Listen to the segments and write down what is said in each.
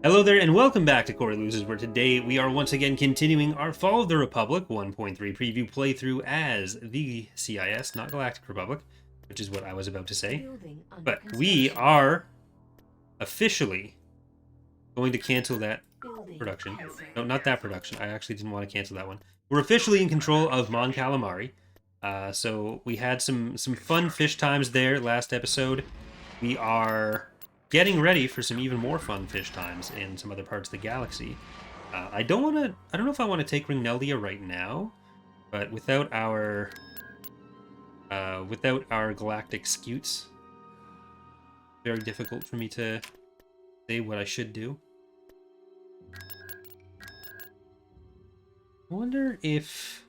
Hello there, and welcome back to Corey Loses, where today we are once again continuing our Fall of the Republic 1.3 preview playthrough as the CIS, not Galactic Republic, which is what I was about to say. But we are officially going to cancel that production. No, not that production. I actually didn't want to cancel that one. We're officially in control of Mon Calamari. So we had some fun fish times there last episode. We are getting ready for some even more fun fish times in some other parts of the galaxy. I don't know if I want to take Ringnelia right now, but without our galactic scutes, very difficult for me to say what I should do. I wonder if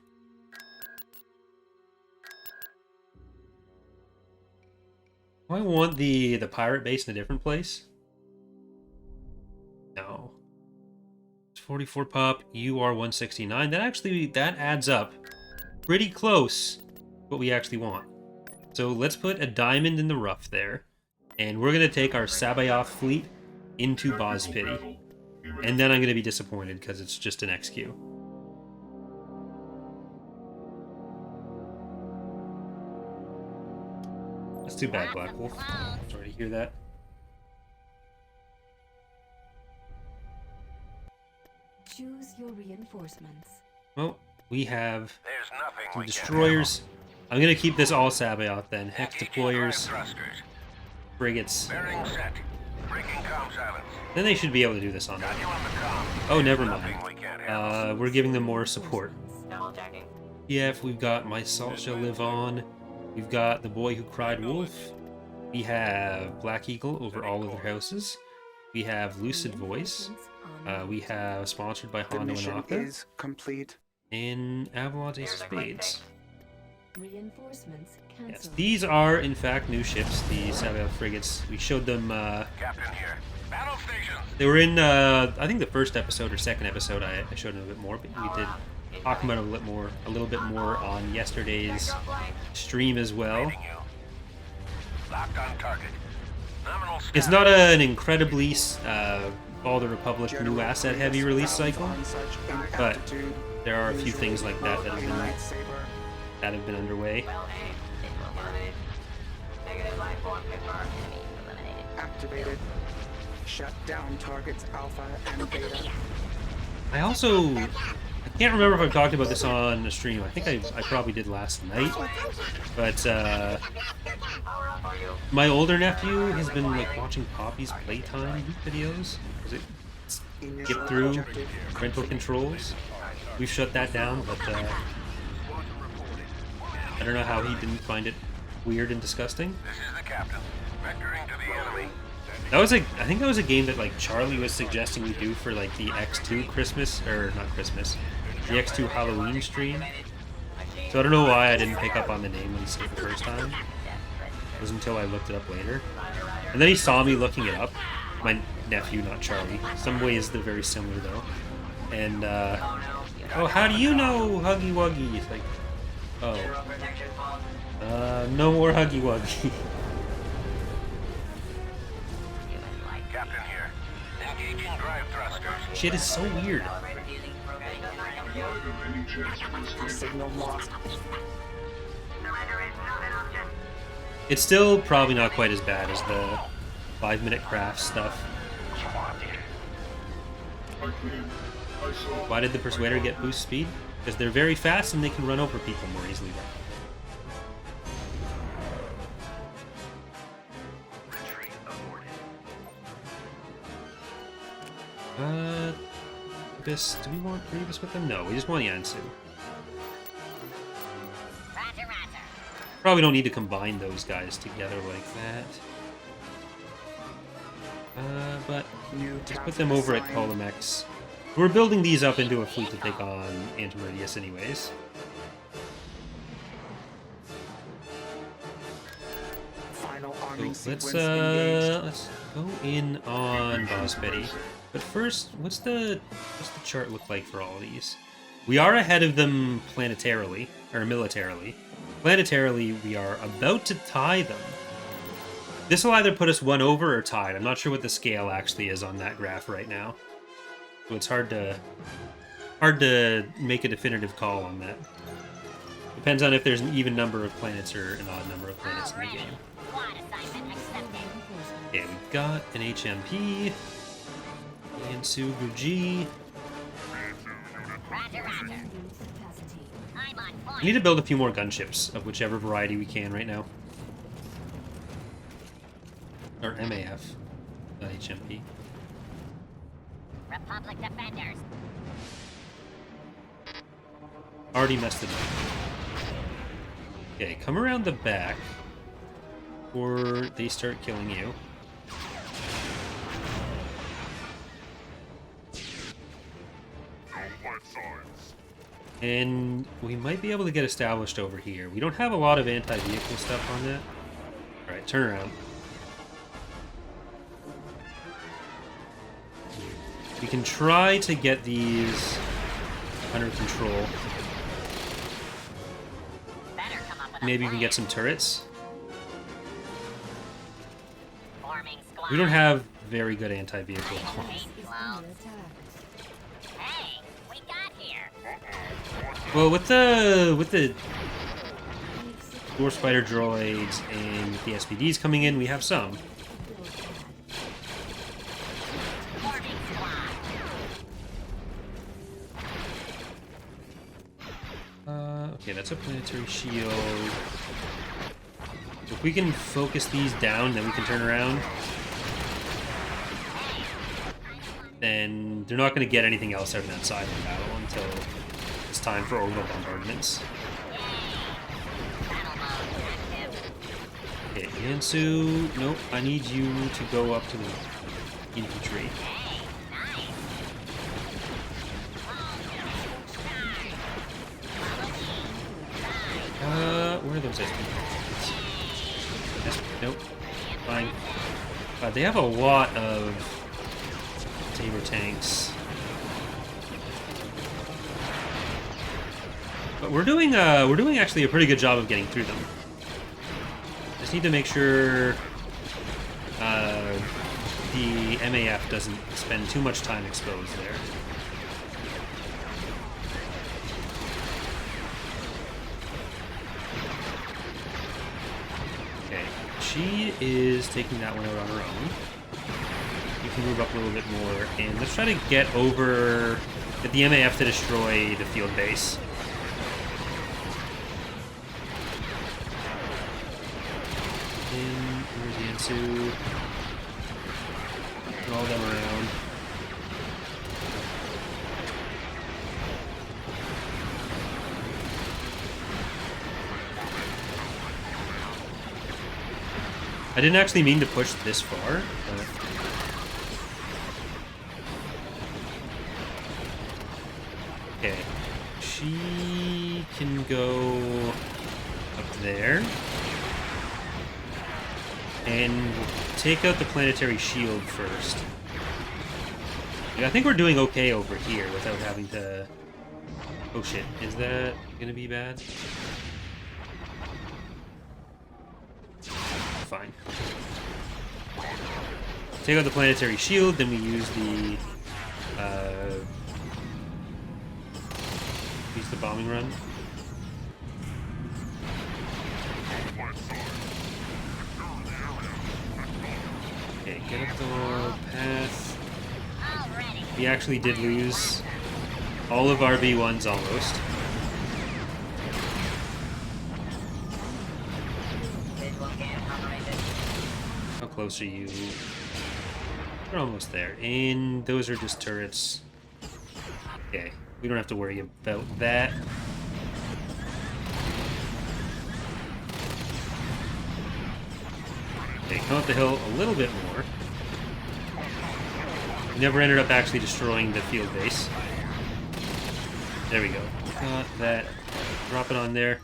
I want the pirate base in a different place. No. It's 44 pop, UR 169. That adds up pretty close to what we actually want. So let's put a diamond in the rough there. And we're going to take our Sabayoth fleet into Bospity. And then I'm going to be disappointed because it's just an XQ. That's too bad, Black Wolf. Sorry to hear that. Choose your reinforcements. Well, we have some destroyers. I'm going to keep this all Sabayoth then. Hex deployers, frigates. Then they should be able to do this on that. Oh, never mind. We're giving them more support. Yeah, if we've got My Salt Shall Live On. We've got The Boy Who Cried Wolf. We have Black Eagle over all of their houses. We have Lucid Voice. We have Sponsored by Hondo and Aka. Is complete. And Avalon's Ace of Spades. Reinforcements Yes, these are in fact new ships, the Sabayoth frigates. We showed them. Captain here. Battle station. They were in, I think the first episode or second episode. I showed them a bit more, but we did talk about it a little bit more on yesterday's stream as well. Locked on target. Nominal It's not an incredibly Fall of the Republic new asset heavy release cycle, but there are a few things like that have been underway. Activated. Shut down targets Alpha and Beta. I can't remember if I've talked about this on the stream. I think I probably did last night, but my older nephew has been like watching Poppy's playtime videos. Does it skip through parental controls? We've shut that down, but I don't know how he didn't find it weird and disgusting. This is the captain. Vectoring to the enemy. I think that was a game that like Charlie was suggesting we do for like the X2 Christmas, or not Christmas, the X2 Halloween stream. So I don't know why I didn't pick up on the name when he said it the first time. It was until I looked it up later. And then he saw me looking it up. My nephew, not Charlie. Some ways they're very similar though. And oh, how do you know Huggy Wuggy? It's like, oh, no more Huggy Wuggy. Captain here. Engaging drive thrusters. Shit is so weird. Signal lost. It's still probably not quite as bad as the 5-minute craft stuff. Why did the Persuader get boost speed? Because they're very fast and they can run over people more easily. Grievous, do we want Grievous with them? No, we just want Yansu. Probably don't need to combine those guys together like that. But just put them over at Colomex. We're building these up into a fleet to take on Antimeridius anyways. So let's go in on Bospity. But first, what's the chart look like for all of these? We are ahead of them planetarily, or militarily. Planetarily, we are about to tie them. This will either put us one over or tied. I'm not sure what the scale actually is on that graph right now. So it's hard to make a definitive call on that. Depends on if there's an even number of planets or an odd number of planets in the game. Okay, we've got an HMP. Yansu Guji. We need to build a few more gunships of whichever variety we can right now. Or MAF, not HMP. Republic defenders. Already messed it up. Okay, come around the back, or they start killing you. And we might be able to get established over here. We don't have a lot of anti-vehicle stuff on that. Alright, turn around. We can try to get these under control. Maybe we can get some turrets. We don't have very good anti-vehicle. Hey, we got here. Well, with the Dwarf Spider droids and the SPDs coming in, we have some. Okay, that's a planetary shield. If we can focus these down, then we can turn around. Then they're not going to get anything else out of that side of the battle until it's time for orbital bombardments. Okay, Yansu, nope, I need you to go up to the infantry. Where are those SPDs? Nope. Fine. They have a lot of saber tanks. But we're doing actually a pretty good job of getting through them. Just need to make sure the MAF doesn't spend too much time exposed there. She is taking that one out on her own. You can move up a little bit more, and let's try to get the MAF to destroy the field base. And where's Yansu? All them around. I didn't actually mean to push this far, but... Okay. She can go up there. And we'll take out the planetary shield first. I think we're doing okay over here without having to... Oh shit, is that gonna be bad? Fine. Take out the planetary shield, then we use the bombing run. Okay, get up the path. We actually did lose all of our V1s almost. How close are you? We're almost there. And those are just turrets. Okay, we don't have to worry about that. Okay, come up the hill a little bit more. We never ended up actually destroying the field base. There we go. Got that. Drop it on there.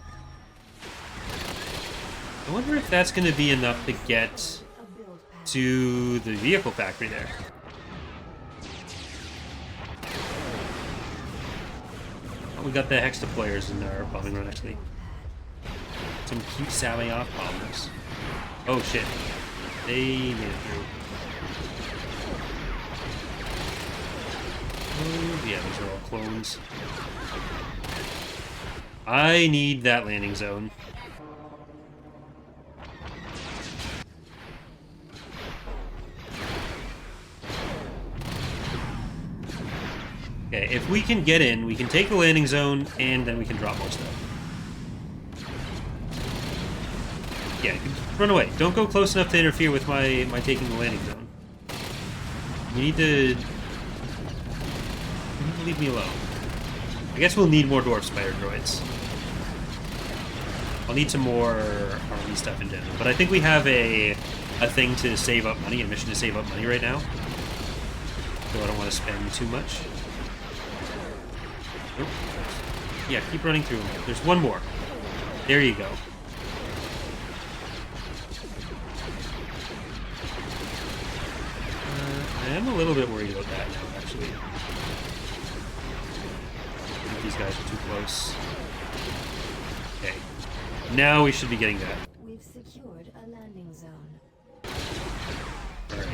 I wonder if that's going to be enough to get to the vehicle factory there. Oh, we got the hex deployers in our bombing run, actually. Some cute Sabayoff bombers. Oh, shit. They made it through. Oh, yeah, those are all clones. I need that landing zone. Okay, if we can get in, we can take the landing zone, and then we can drop more stuff. Yeah, run away. Don't go close enough to interfere with my taking the landing zone. You need to leave me alone. I guess we'll need more dwarf spider droids. I'll need some more army stuff in general, but I think we have a thing to save up money, a mission to save up money right now. So I don't want to spend too much. Nope. Yeah, keep running through them. There's one more. There you go. I am a little bit worried about that now, actually. I think these guys are too close. Okay. Now we should be getting that. We've secured a landing zone. Alright.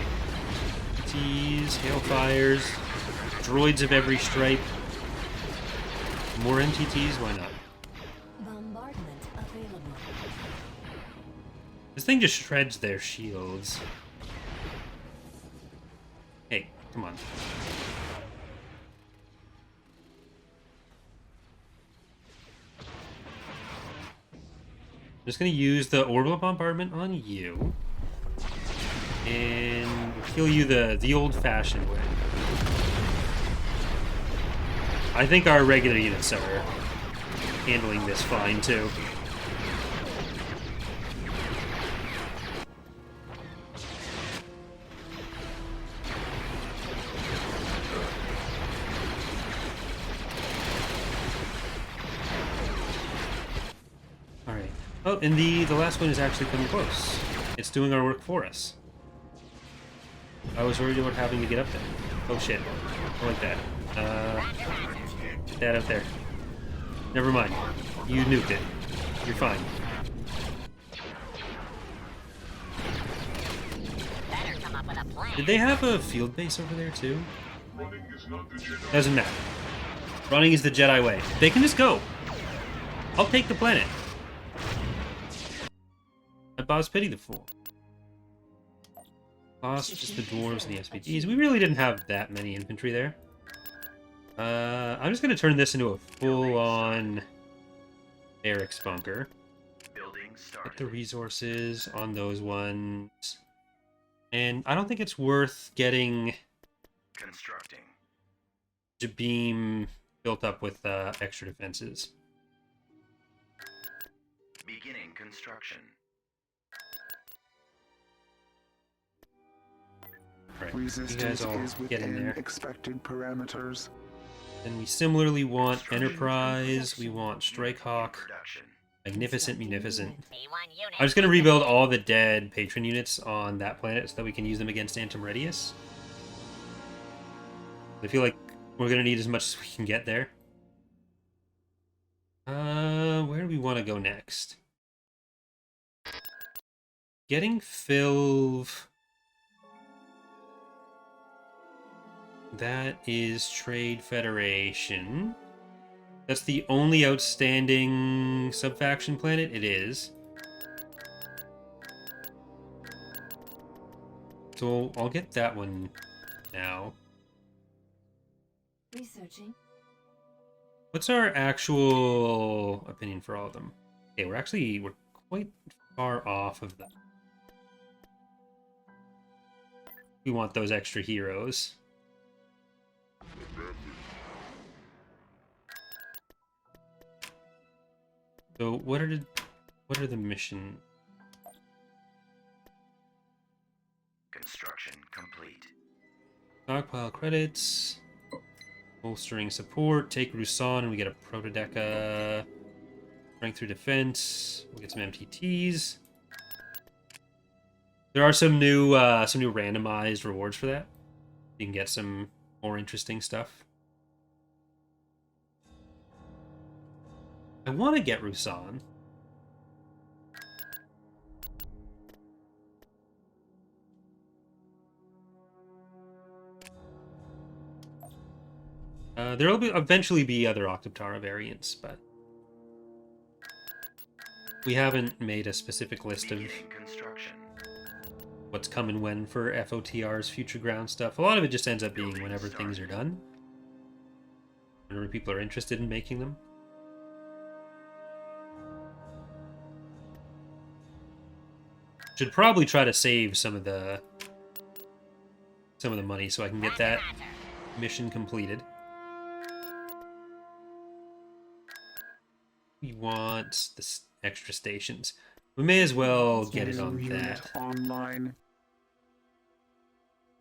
MTTs, hailfires, droids of every stripe. More MTTs? Why not? Bombardment available. This thing just shreds their shields. Hey, come on. I'm just going to use the orbital bombardment on you. And kill you the old-fashioned way. I think our regular units are handling this fine, too. Alright. Oh, and the last one is actually coming close. It's doing our work for us. I was worried about having to get up there. Oh shit. I like that. Get that up there. Never mind. You nuked it. You're fine. Better come up with a plan. Did they have a field base over there too? Doesn't matter. Running is the Jedi way. They can just go. I'll take the planet. I boss pity the fool. Lost just the dwarves and the SPDs. We really didn't have that many infantry there. I'm just going to turn this into a full-on barracks bunker. Get the resources on those ones. And I don't think it's worth getting Jabeam built up with extra defenses. Beginning construction. Right, you Resistance guys all is get in within there. expected parameters. Then we similarly want Enterprise, we want Strike Hawk, Production. Magnificent, Munificent. B1 unit. I'm just going to rebuild all the dead patron units on that planet so that we can use them against Antum Radius. I feel like we're going to need as much as we can get there. Where do we want to go next? Getting Filv. That is Trade Federation. That's the only outstanding sub-faction planet? It is. So I'll get that one now. Researching. What's our actual opinion for all of them? Okay, we're quite far off of that. We want those extra heroes. So what are the mission? Construction complete. Stockpile credits. Bolstering support. Take Rusan and we get a Protodeca. Strength through defense. We'll get some MTTs. There are some new randomized rewards for that. You can get some more interesting stuff. I want to get Rusan. There'll eventually be other Octoptara variants, but we haven't made a specific list of Beginning construction. what's coming when for FOTR's future ground stuff. A lot of it just ends up being whenever things are done. Whenever people are interested in making them. Should probably try to save some of the money so I can get that mission completed. We want the extra stations. We may as well get it on Unit that. online.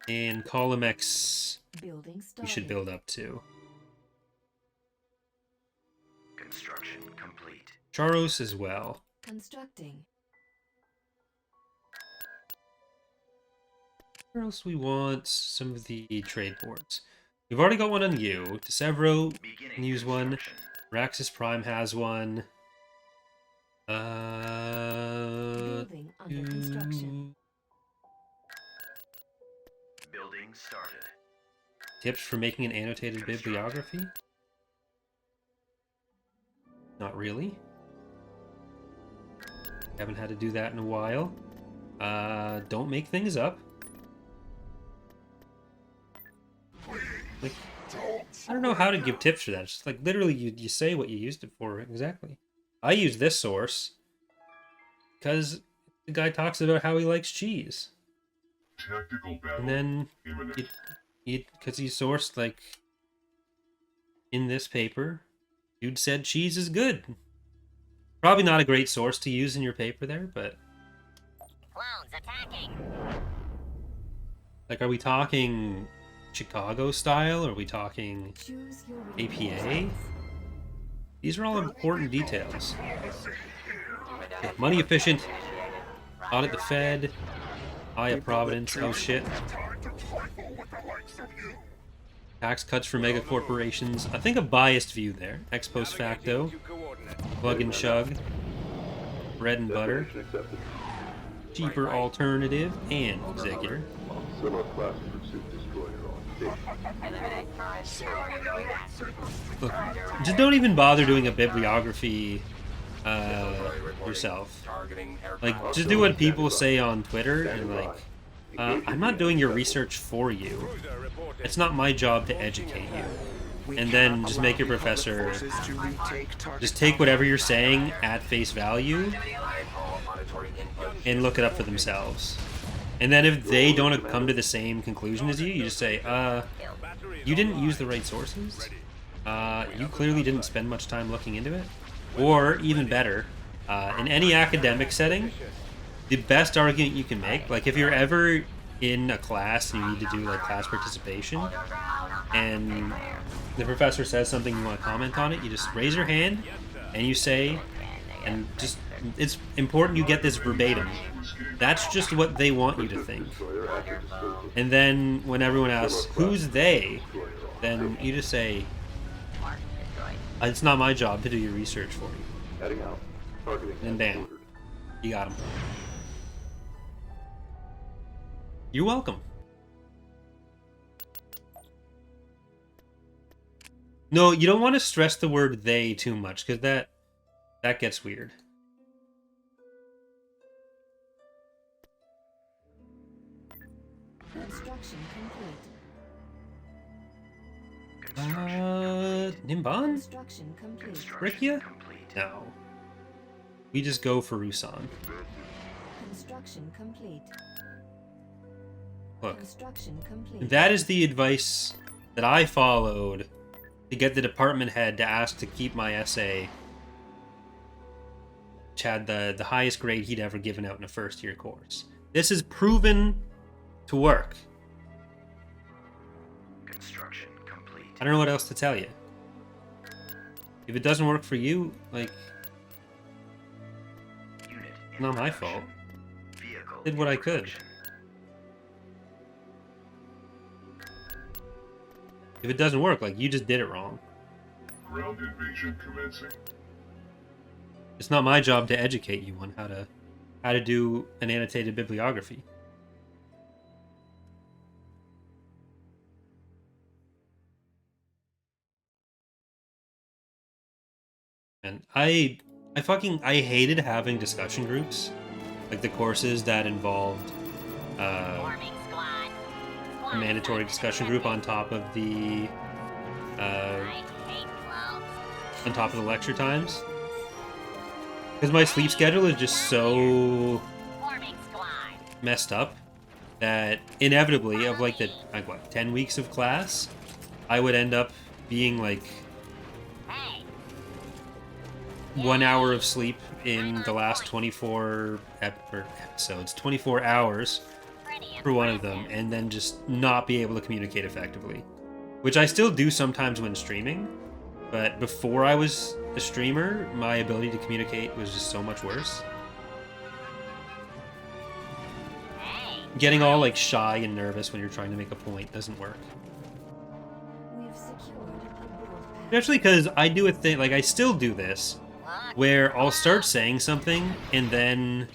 And column X Building we started. should build up to. Construction complete. Charos as well. Constructing. Where else we want some of the trade ports? We've already got one on you. Desevro Beginning can use one. construction. Raxus Prime has one. Building under construction. Building started. Tips for making an annotated bibliography? Not really. Haven't had to do that in a while. Don't make things up. Like, I don't know how to give tips for that. It's just like literally you say what you used it for exactly. I use this source because the guy talks about how he likes cheese. Tactical battle And then imminent. because he sourced like in this paper, dude said cheese is good. Probably not a great source to use in your paper there, but Clones attacking. like, are we talking Chicago style? Or are we talking Choose your APA? reinforcements. These are all important details. Money efficient, audit the Fed, eye of Providence, oh shit. Tax cuts for mega corporations. I think a biased view there. Ex post facto, plug and chug, bread and butter, cheaper alternative, and executor. Look, just don't even bother doing a bibliography yourself. Like, just do what people say on Twitter and like, I'm not doing your research for you. It's not my job to educate you. We And then cannot just allow make your Republic professor forces to retake target just take whatever you're Alpha. saying at face value and look it up for themselves. And then if they don't come to the same conclusion as you, you just say, you didn't use the right sources. You clearly didn't spend much time looking into it. Or, even better, in any academic setting, the best argument you can make, like if you're ever in a class and you need to do like class participation, and the professor says something you want to comment on it, you just raise your hand and you say, and just, it's important you get this verbatim. That's just what they want you to think. And then when everyone asks, who's they? Then you just say, it's not my job to do your research for you. Heading out. Targeting. And bam. You got him. You're welcome. No, you don't want to stress the word they too much, because that gets weird. Construction complete. Nimban? Construction complete. Rikia? No. We just go for Rusan. Construction complete. Look, Construction complete. that is the advice that I followed to get the department head to ask to keep my essay, which had the highest grade he'd ever given out in a first year course. This is proven to work. Construction complete. I don't know what else to tell you. If it doesn't work for you, like, Unit it's not my introduction. fault. Vehicle Did what I could. introduction. If it doesn't work, like, you just did it wrong. Ground invasion commencing. It's not my job to educate you on how to do an annotated bibliography. And I hated having discussion groups, like the courses that involved Forming squad. a mandatory discussion group on top of the I hate clothes. lecture times, because my sleep schedule is just so Forming squad. messed up that inevitably of like 10 weeks of class, I would end up being like Hey, 1 hour of sleep in the last 24 episodes, 24 hours pretty for one of them, and then just not be able to communicate effectively. Which I still do sometimes when streaming, but before I was a streamer, my ability to communicate was just so much worse. Hey, Getting all like shy and nervous when you're trying to make a point doesn't work. We've secured a build pack. Especially because I do a thing, like I still do this, look. where I'll start saying something and then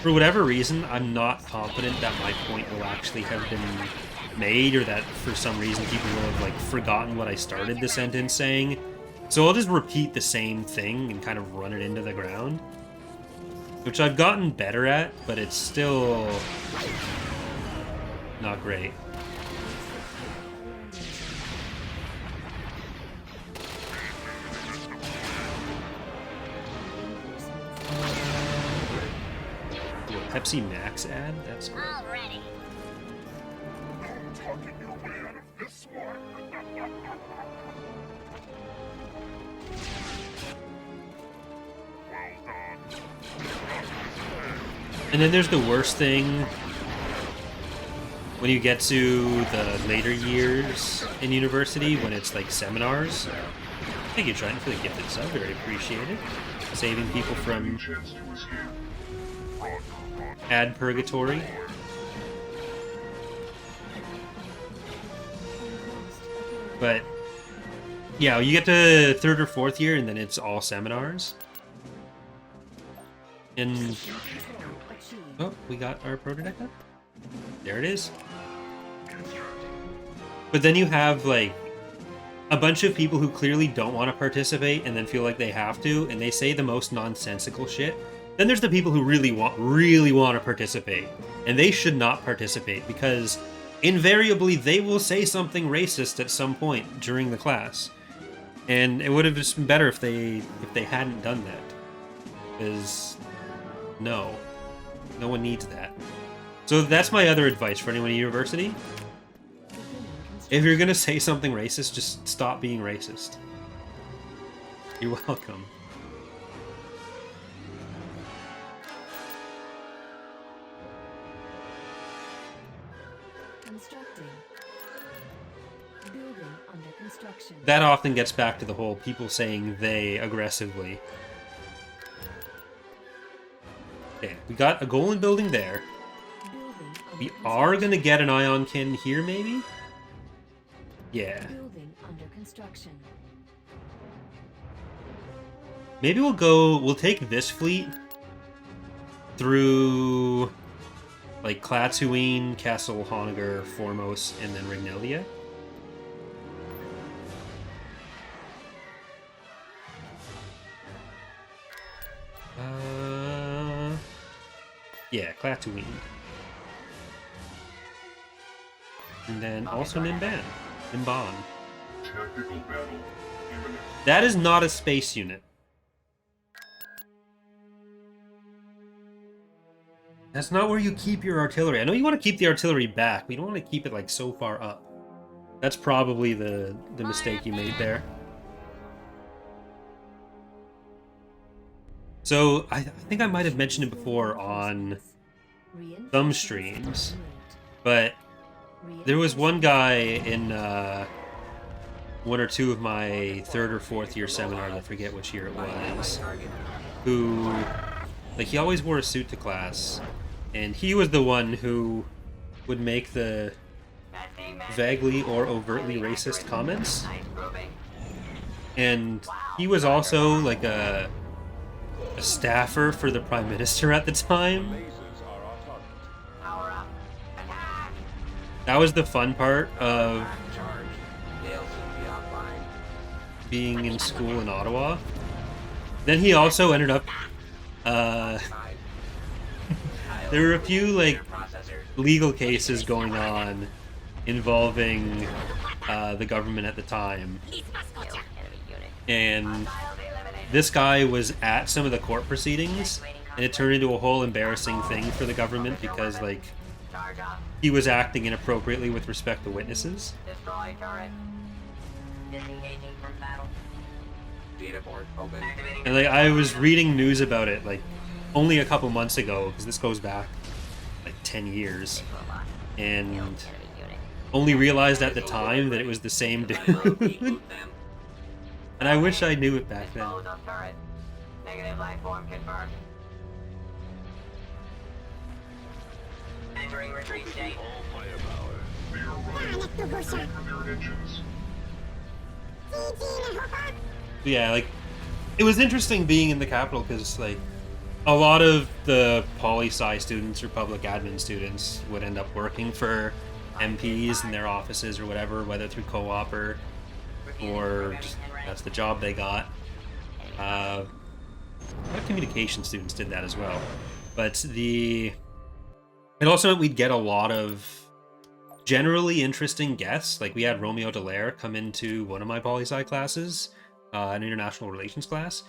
for whatever reason I'm not confident that my point will actually have been made, or that for some reason people will have like forgotten what I started the sentence saying. So I'll just repeat the same thing and kind of run it into the ground, which I've gotten better at, but it's still not great. Ooh, a Pepsi Max ad? That's cool. Already. I'm talking your way out of this one. And then there's the worst thing when you get to the later years in university, when it's like seminars. Thank you, Trent, for the gifted sub. Very appreciated. Saving people from Chance to escape. ad purgatory. But yeah, you get to third or fourth year, and then it's all seminars. And Achieved. oh, we got our prototype up. There it is. Constructing. But then you have like a bunch of people who clearly don't want to participate and then feel like they have to, and they say the most nonsensical shit. Then there's the people who really want to participate, and they should not participate because invariably they will say something racist at some point during the class. And it would have just been better if they hadn't done that. Because no one needs that. So that's my other advice for anyone in university. If you're gonna say something racist, just stop being racist. You're welcome. Constructing. Building under construction. That often gets back to the whole people saying they aggressively. Okay, we got a golem building there. Building under We are gonna get an ion cannon here, maybe? Yeah. Building under construction. Maybe we'll take this fleet through like Klaatuine, Castle Honegger, Formos, and then Rignelia. Yeah, Klaatuine. And then also Nimban. Nimban. Tactical battle imminent. That is not a space unit. That's not where you keep your artillery. I know you want to keep the artillery back, but you don't want to keep it like so far up. That's probably the mistake you made there. So I think I might have mentioned it before on some streams, but there was one guy in one or two of my third or fourth year seminars, I forget which year it was, who, like, he always wore a suit to class, and he was the one who would make the vaguely or overtly racist comments. And he was also like a staffer for the Prime Minister at the time. That was the fun part of being in school in Ottawa, Then he also ended up. There were a few like legal cases going on involving the government at the time, and this guy was at some of the court proceedings, and it turned into a whole embarrassing thing for the government because like he was acting inappropriately with respect to witnesses. Destroy turret. Disengaging from battle. Data board open. And like I was reading news about it like only a couple months ago because this goes back like 10 years, and Enemy unit. only realized at the time that it was the same dude. And I wish I knew it back then. Dispose of turret. Negative life form confirmed. Entering retreat state. They are running away from their engines. Yeah, like it was interesting being in the capital because like a lot of the poli-sci students or public admin students would end up working for MPs in their offices or whatever, whether through co-op or just that's the job they got. A lot of communication students did that as well, but it also meant we'd get a lot of generally interesting guests. Like we had Romeo Dallaire come into one of my poli-sci classes, an international relations class.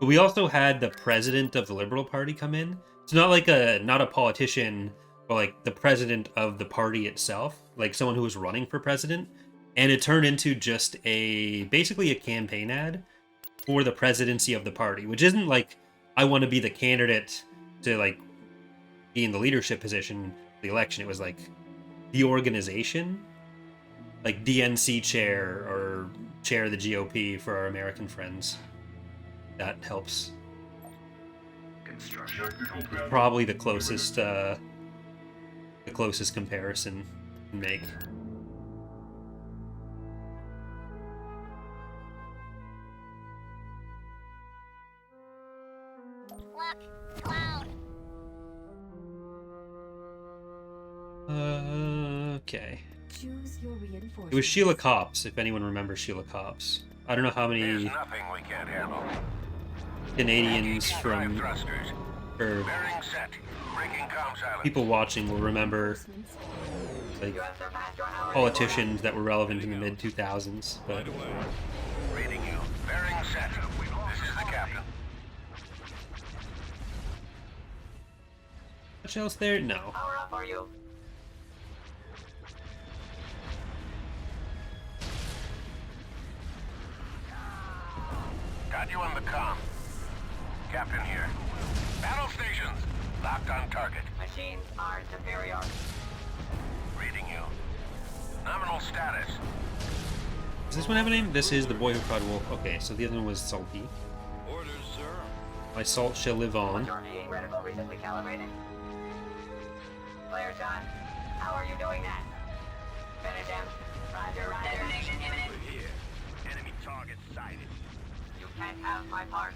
But we also had the president of the Liberal Party come in. It's not like not a politician, but like the president of the party itself, like someone who was running for president. And it turned into just basically a campaign ad for the presidency of the party, which isn't like I want to be the candidate to like be in the leadership position for the election. It was like the organization, like DNC chair or chair of the GOP for our American friends. That helps. Construction Probably the closest comparison you can make. Look, cloud. Okay. Choose your reinforcements. It was Sheila Copps, if anyone remembers Sheila Copps. I don't know how There's many nothing we can't handle. Canadians Drive from thrusters. or Bearing set. Breaking comm silence. people watching will remember like You have surpassed your hour. politicians that were relevant in the mid 2000s. But Reading you. Bearing set. This is the captain. much else there? No. Power up for you. Got you on the comm. Captain here. Battle stations. Locked on target. Machines are superior. Reading you. Nominal status. Does this one have a name? This is the boy who cried wolf. Okay, so the other one was Salty. Orders, sir. My salt shall live on. Torpedoing reticle recently calibrated. Player shot. How are you doing that? Finish him. Roger, roger. Detonation imminent. Here. Enemy target sighted. You can't have my part.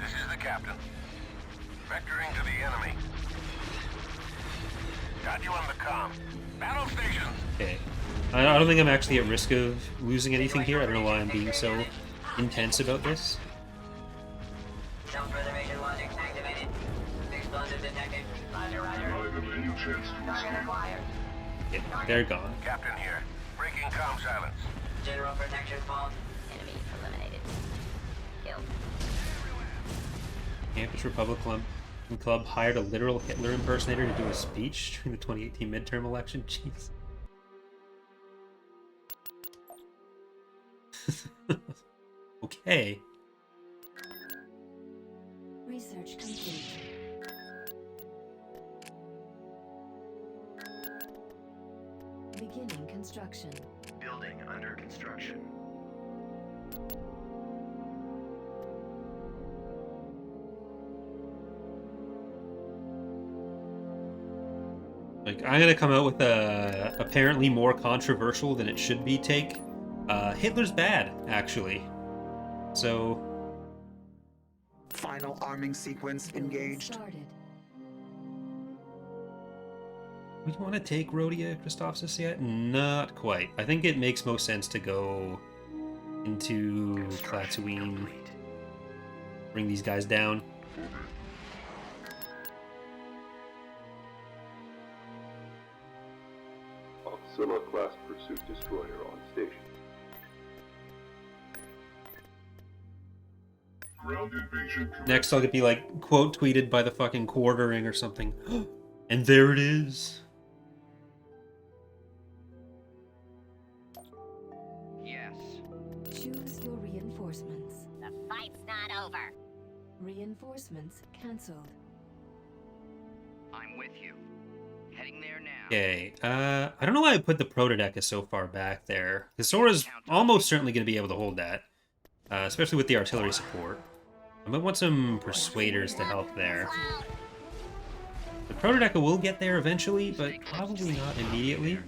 This is the captain. Vectoring to the enemy. Got you on the comm. Battle stations. Okay. I don't think I'm actually at risk of losing anything here. I don't know why I'm being so intense about this. Self-preservation logic activated. Explosive detected. Roger, Deny roger. them any chance to Target escape. acquired. Okay, they're gone. Captain here. Breaking comm silence. General protection fault. Enemy eliminated. Killed. Campus Republic Club hired a literal Hitler impersonator to do a speech during the 2018 midterm election. Jeez. Okay. Research complete. Beginning construction. building under construction. Like, I'm gonna come out with a apparently more controversial than it should be take. Hitler's bad, actually. So, Final arming sequence engaged. Started. we want to take Rhodia Christophsis yet? Not quite. I think it makes most sense to go into Construction Tatooine complete. bring these guys down. Auxilla-class pursuit destroyer on station. Ground invasion commenced. Next, I'll be like quote tweeted by the fucking quartering or something. And there it is. Yes. Choose your reinforcements. The fight's not over. Reinforcements cancelled. I'm with you. Heading there now. Okay, I don't know why I put the Protodeca so far back there. Because Sora's almost certainly going to be able to hold that. Especially with the artillery support. I might want some Persuaders to help there. The Protodeca will get there eventually, but probably not immediately.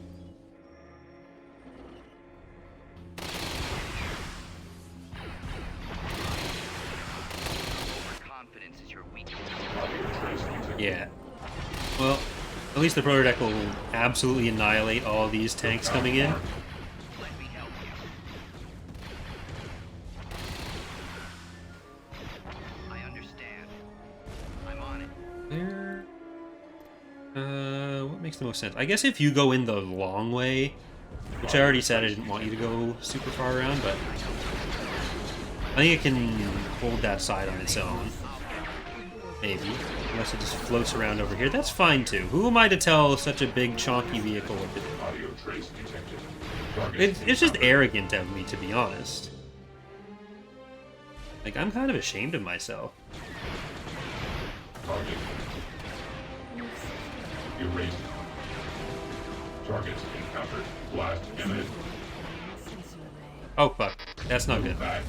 Confidence is your weakness. Yeah. Well, at least the Protodeca will absolutely annihilate all these tanks coming in. Let me help you. I understand. I'm on it. There. What makes the most sense? I guess if you go in the long way, which I already said I didn't want you to go super far around, but I think it can hold that side on its own. Maybe. Unless it just floats around over here. That's fine too. Who am I to tell such a big chonky vehicle what to do? Audio trace detected. Target. It's just arrogant of me, to be honest. Like, I'm kind of ashamed of myself. Target. Erased. Target encountered. Blast imminent. Sensor array. Oh, fuck. That's not good. Back.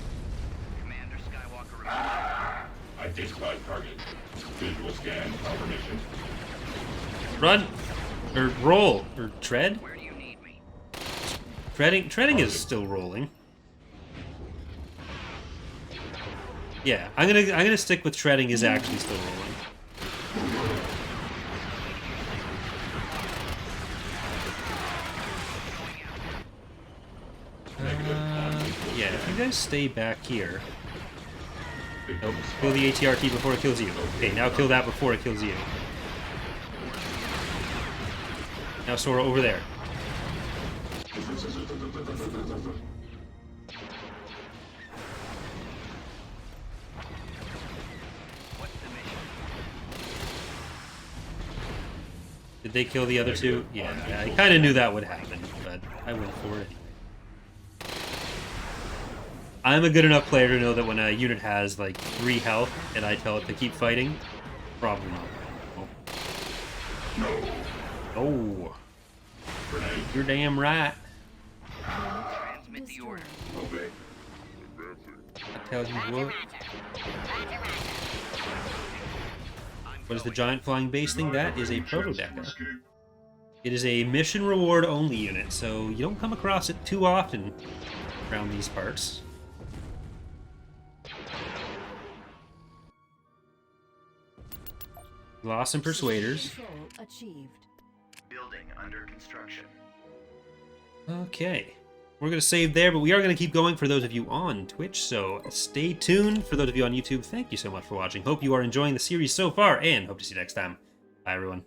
Commander Skywalker reporting. Identified target. Visual scan confirmation. Run! Or roll! Or tread? Where do you need me? Treading is still rolling. Yeah, I'm gonna stick with treading is actually still rolling. Yeah, if you guys stay back here. Nope, kill the ATRT before it kills you. Okay, now kill that before it kills you. Now Sora over there. What's the mission? Did they kill the other two? Yeah, I kind of knew that would happen, but I went for it. I'm a good enough player to know that when a unit has like 3 health and I tell it to keep fighting, probably not. Oh. You're damn right. Transmit the order. Obey. I tell you what. What is the giant flying base thing? That is a Protodeca. Escape. It is a mission reward only unit, so you don't come across it too often around these parts. Loss and Persuaders. Control achieved. Building under construction. Okay. We're going to save there, but we are going to keep going for those of you on Twitch, so stay tuned. For those of you on YouTube, thank you so much for watching. Hope you are enjoying the series so far, and hope to see you next time. Bye, everyone.